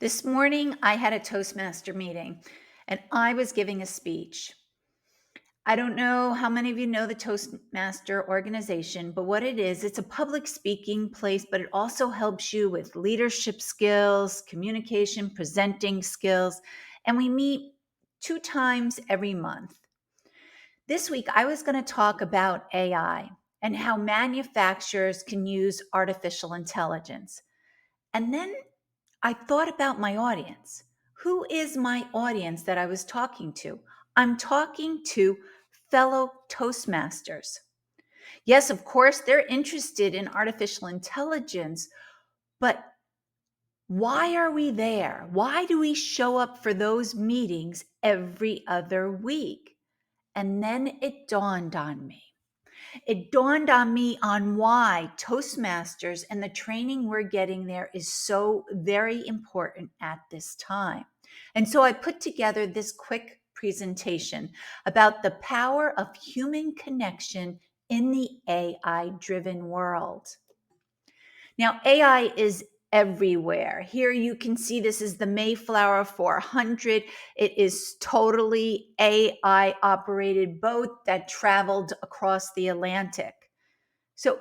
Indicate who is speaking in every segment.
Speaker 1: This morning, I had a Toastmaster meeting and I was giving a speech. I don't know how many of you know the Toastmaster organization, but what it is, it's a public speaking place, but it also helps you with leadership skills, communication, presenting skills. And we meet 2 times every month. This week, I was going to talk about AI and how manufacturers can use artificial intelligence. And then I thought about my audience. Who is my audience that I was talking to? I'm talking to fellow Toastmasters. Yes, of course, they're interested in artificial intelligence, but why are we there? Why do we show up for those meetings every other week? And then it dawned on me. It dawned on me on why Toastmasters and the training we're getting there is so very important at this time. And so I put together this quick presentation about the power of human connection in the AI driven world. Now, AI is everywhere. Here you can see this is the Mayflower 400. It is totally AI operated boat that traveled across the Atlantic. So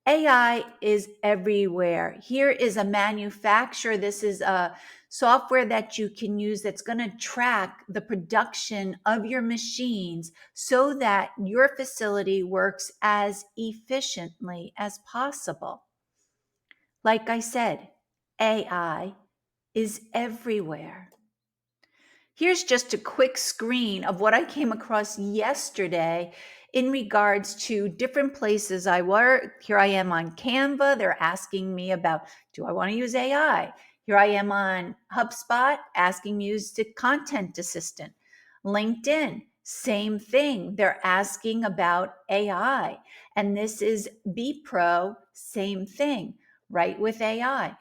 Speaker 1: AI is everywhere. Here is a manufacturer. This is a software that you can use that's going to track the production of your machines so that your facility works as efficiently as possible. Like I said, AI is everywhere. Here's just a quick screen of what I came across yesterday in regards to different places I work. Here I am on Canva. They're asking me about, do I want to use AI? Here I am on HubSpot asking me to use the content assistant. LinkedIn, same thing. They're asking about AI. And this is Be Pro, same thing, right with AI.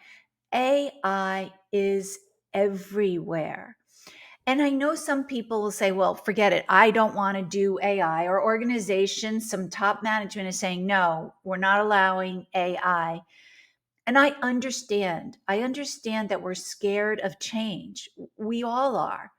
Speaker 1: AI is everywhere. And I know some people will say, well, forget it. I don't want to do AI. Or organizations, some top management is saying, no, we're not allowing AI. And I understand. I understand that we're scared of change. We all are.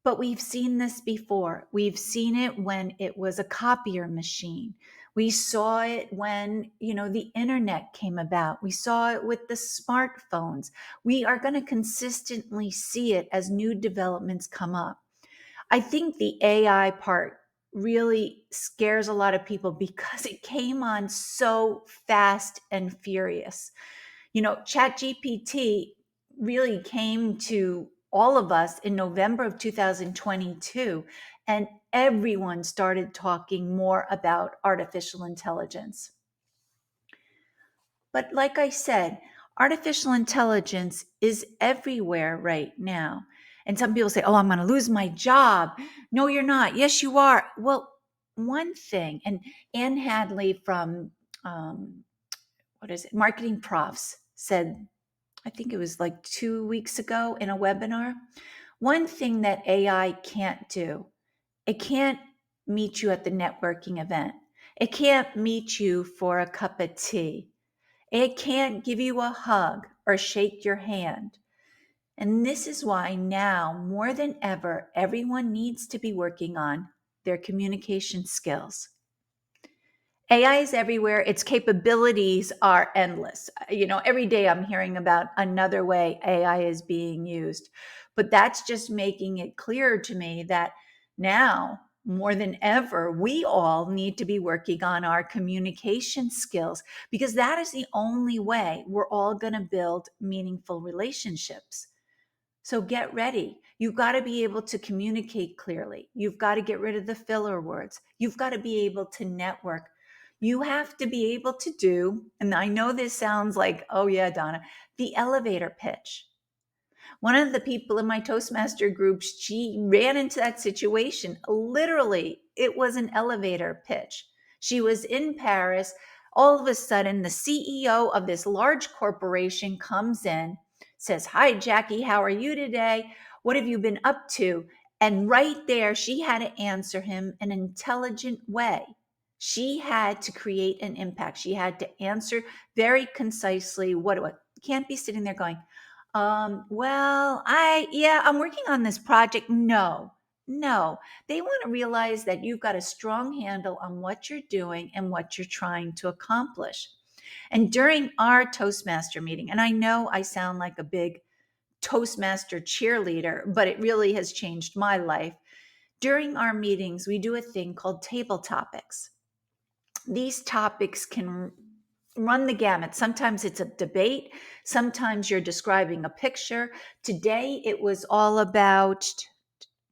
Speaker 1: But we've seen this before. We've seen it when it was a copier machine. We saw it when, the internet came about. We saw it with the smartphones. We are going to consistently see it as new developments come up. I think the AI part really scares a lot of people because it came on so fast and furious. ChatGPT really came to all of us in November of 2022, and everyone started talking more about artificial intelligence. But like I said, artificial intelligence is everywhere right now. And some people say, oh, I'm going to lose my job. No, you're not. Yes, you are. Well, one thing, and Ann Hadley from, Marketing Profs said, I think it was like 2 weeks ago in a webinar, one thing that AI can't do, it can't meet you at the networking event. It can't meet you for a cup of tea. It can't give you a hug or shake your hand. And this is why now, more than ever, everyone needs to be working on their communication skills. AI is everywhere. Its capabilities are endless. Every day I'm hearing about another way AI is being used. But that's just making it clearer to me that now, more than ever, we all need to be working on our communication skills because that is the only way we're all going to build meaningful relationships. So get ready. You've got to be able to communicate clearly. You've got to get rid of the filler words. You've got to be able to network. You have to be able to do, and I know this sounds like, oh yeah, Donna, the elevator pitch. One of the people in my Toastmaster groups, she ran into that situation. Literally, it was an elevator pitch. She was in Paris. All of a sudden, the CEO of this large corporation comes in, says, hi, Jackie, how are you today? What have you been up to? And right there, she had to answer him in an intelligent way. She had to create an impact. She had to answer very concisely what it was. You can't be sitting there going, I'm working on this project. No, no. They want to realize that you've got a strong handle on what you're doing and what you're trying to accomplish. And during our Toastmaster meeting, and I know I sound like a big Toastmaster cheerleader, but it really has changed my life. During our meetings, we do a thing called table topics. These topics can run the gamut. Sometimes it's a debate, sometimes you're describing a picture. Today it was all about,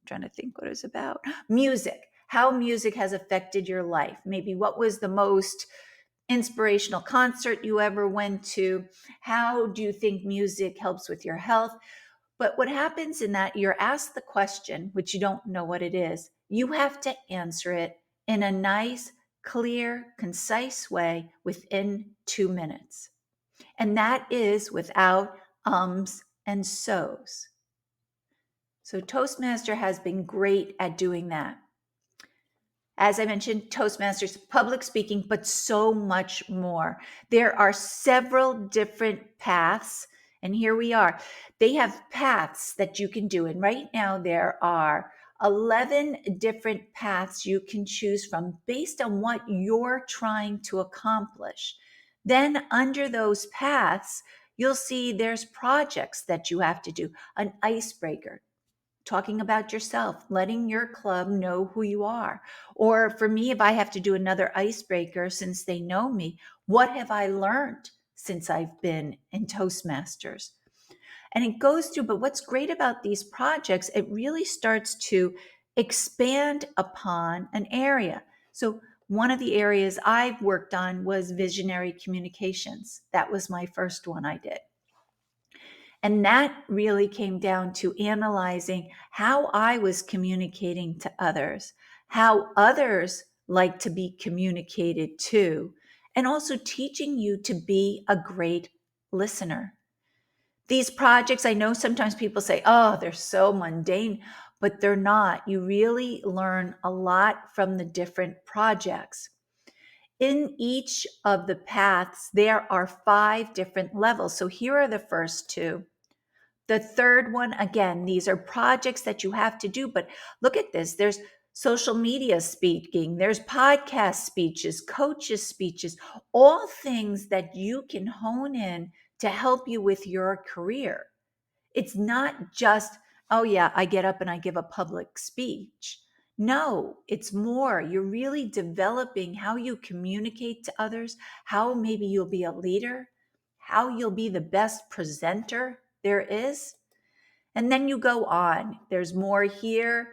Speaker 1: trying to think what it was about, music, how music has affected your life. Maybe what was the most inspirational concert you ever went to? How do you think music helps with your health? But what happens in that, you're asked the question, which you don't know what it is. You have to answer it in a nice, clear, concise way within 2 minutes. And that is without ums and so's. So Toastmaster has been great at doing that. As I mentioned, Toastmasters, public speaking, but so much more. There are several different paths, and here we are. They have paths that you can do, and right now there are 11 different paths you can choose from based on what you're trying to accomplish. Then, under those paths, you'll see there's projects that you have to do, an icebreaker, talking about yourself, letting your club know who you are. Or for me, if I have to do another icebreaker since they know me, what have I learned since I've been in Toastmasters? And it goes through, but what's great about these projects, it really starts to expand upon an area. So one of the areas I've worked on was visionary communications. That was my first one I did. And that really came down to analyzing how I was communicating to others, how others like to be communicated to, and also teaching you to be a great listener. These projects, I know sometimes people say, oh, they're so mundane, but they're not. You really learn a lot from the different projects. In each of the paths, there are 5 different levels. So here are the first 2. The third one, again, these are projects that you have to do, but look at this. There's social media speaking, there's podcast speeches, coaches speeches, all things that you can hone in to help you with your career. It's not just, oh yeah, I get up and I give a public speech. No, it's more. You're really developing how you communicate to others, how maybe you'll be a leader, how you'll be the best presenter there is. And then you go on. There's more here,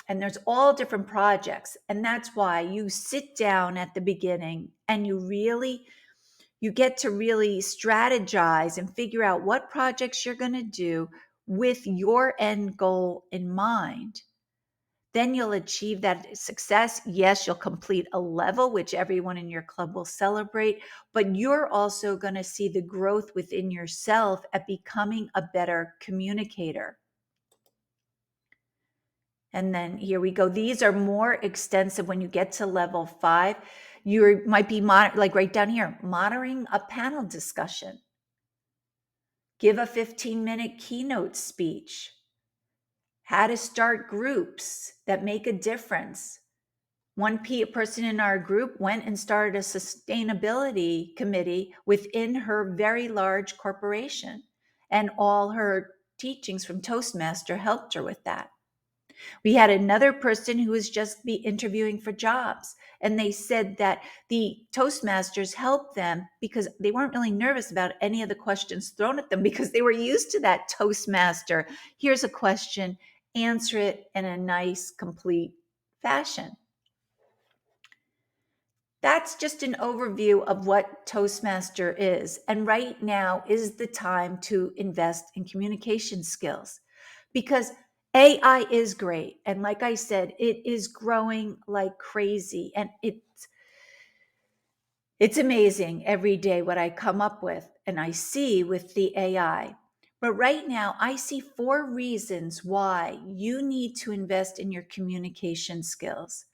Speaker 1: and there's all different projects. And that's why you sit down at the beginning and you get to really strategize and figure out what projects you're going to do with your end goal in mind. Then you'll achieve that success. Yes, you'll complete a level, which everyone in your club will celebrate, but you're also going to see the growth within yourself at becoming a better communicator. And then here we go. These are more extensive when you get to level 5. You might be like right down here, monitoring a panel discussion. Give a 15-minute keynote speech. How to start groups that make a difference. One person in our group went and started a sustainability committee within her very large corporation, and all her teachings from Toastmaster helped her with that. We had another person who was just be interviewing for jobs, and they said that the Toastmasters helped them because they weren't really nervous about any of the questions thrown at them because they were used to that Toastmaster. Here's a question, answer it in a nice, complete fashion. That's just an overview of what Toastmaster is. And right now is the time to invest in communication skills because AI is great. And like I said, it is growing like crazy. And it's amazing every day what I come up with and I see with the AI. But right now, I see 4 reasons why you need to invest in your communication skills.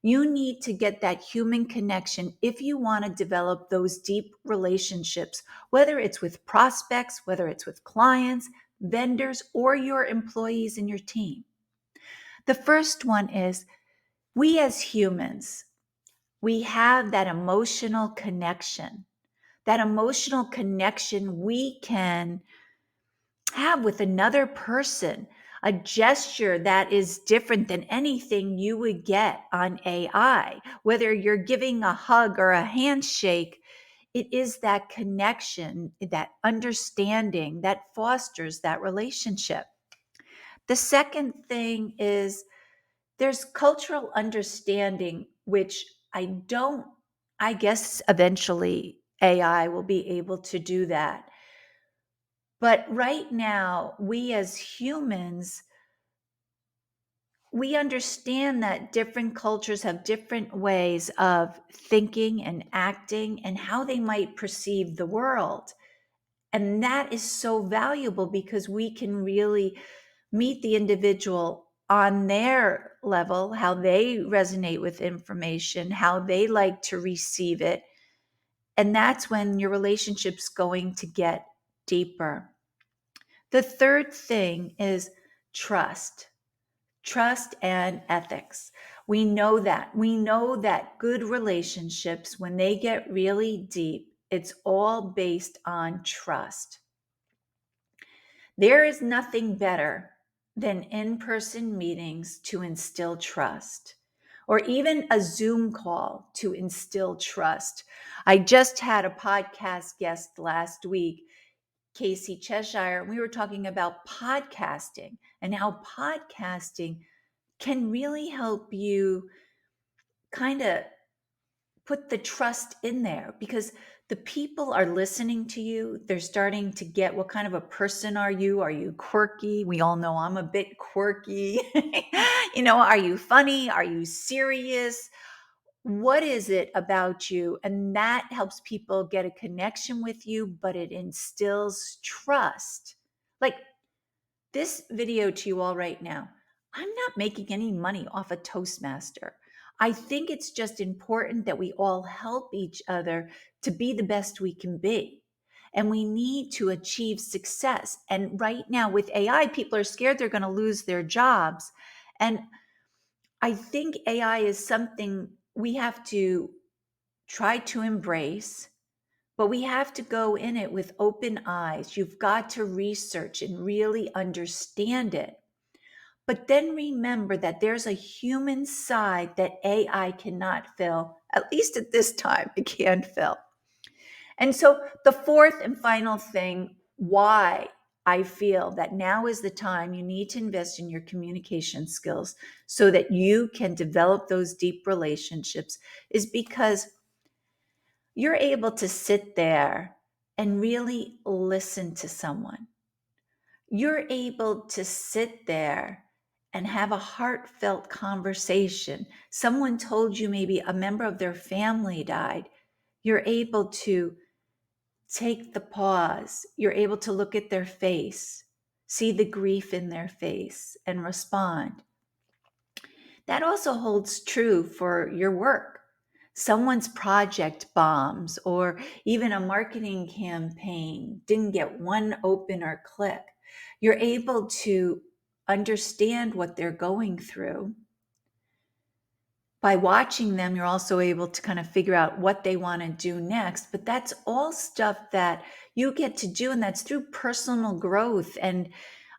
Speaker 1: You need to get that human connection if you want to develop those deep relationships, whether it's with prospects, whether it's with clients, vendors, or your employees in your team. The first one is we as humans, we have that emotional connection. That emotional connection we can have with another person, a gesture that is different than anything you would get on AI. Whether you're giving a hug or a handshake, it is that connection, that understanding that fosters that relationship. The second thing is there's cultural understanding, which I guess eventually AI will be able to do that. But right now, we as humans, we understand that different cultures have different ways of thinking and acting and how they might perceive the world. And that is so valuable because we can really meet the individual on their level, how they resonate with information, how they like to receive it. And that's when your relationship's going to get deeper. The third thing is trust. Trust and ethics. We know that. We know that good relationships, when they get really deep, it's all based on trust. There is nothing better than in-person meetings to instill trust, or even a Zoom call to instill trust. I just had a podcast guest last week, Casey Cheshire, and we were talking about podcasting and how podcasting can really help you kind of put the trust in there because the people are listening to you. They're starting to get what kind of a person are you? Are you quirky? We all know I'm a bit quirky. Are you funny? Are you serious? What is it about you? And that helps people get a connection with you, but it instills trust. Like this video to you all right now, I'm not making any money off a Toastmaster. I think it's just important that we all help each other to be the best we can be. And we need to achieve success. And right now with AI, people are scared they're going to lose their jobs. And I think AI is something we have to try to embrace, but we have to go in it with open eyes. You've got to research and really understand it. But then remember that there's a human side that AI cannot fill, at least at this time, it can't fill. And so the fourth and final thing, why I feel that now is the time you need to invest in your communication skills so that you can develop those deep relationships, is because you're able to sit there and really listen to someone. You're able to sit there and have a heartfelt conversation. Someone told you maybe a member of their family died. You're able to take the pause. You're able to look at their face, see the grief in their face, and respond. That also holds true for your work. Someone's project bombs, or even a marketing campaign didn't get one open or click. You're able to understand what they're going through. By watching them, you're also able to kind of figure out what they want to do next. But that's all stuff that you get to do, and that's through personal growth and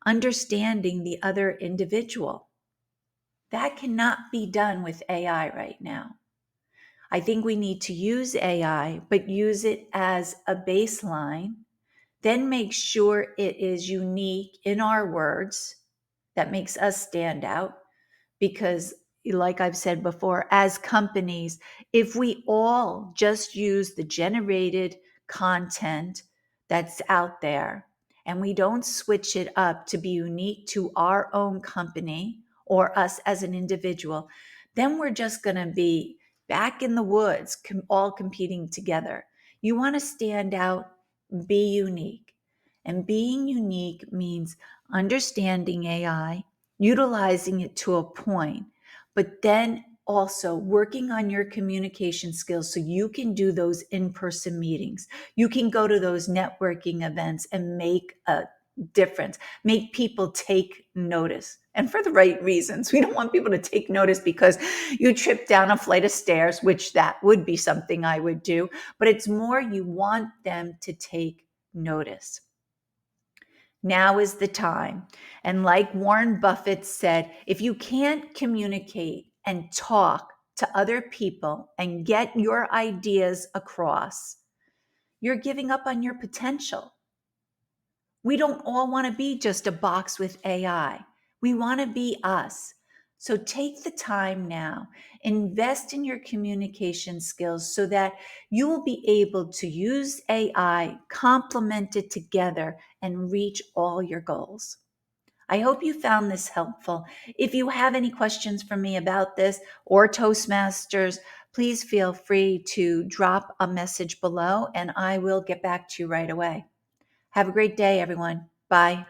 Speaker 1: understanding the other individual. That cannot be done with AI right now. I think we need to use AI, but use it as a baseline, then make sure it is unique in our words that makes us stand out. Because, like I've said before, as companies, if we all just use the generated content that's out there and we don't switch it up to be unique to our own company or us as an individual, then we're just going to be back in the woods, all competing together. You want to stand out, be unique. And being unique means understanding AI, utilizing it to a point, but then also working on your communication skills so you can do those in-person meetings. You can go to those networking events and make a difference, make people take notice, and for the right reasons. We don't want people to take notice because you trip down a flight of stairs, which that would be something I would do, but it's more you want them to take notice. Now is the time. And like Warren Buffett said, if you can't communicate and talk to other people and get your ideas across, you're giving up on your potential. We don't all want to be just a box with AI. We want to be us. So take the time now, invest in your communication skills so that you will be able to use AI, complement it together, and reach all your goals. I hope you found this helpful. If you have any questions for me about this or Toastmasters, please feel free to drop a message below and I will get back to you right away. Have a great day, everyone. Bye.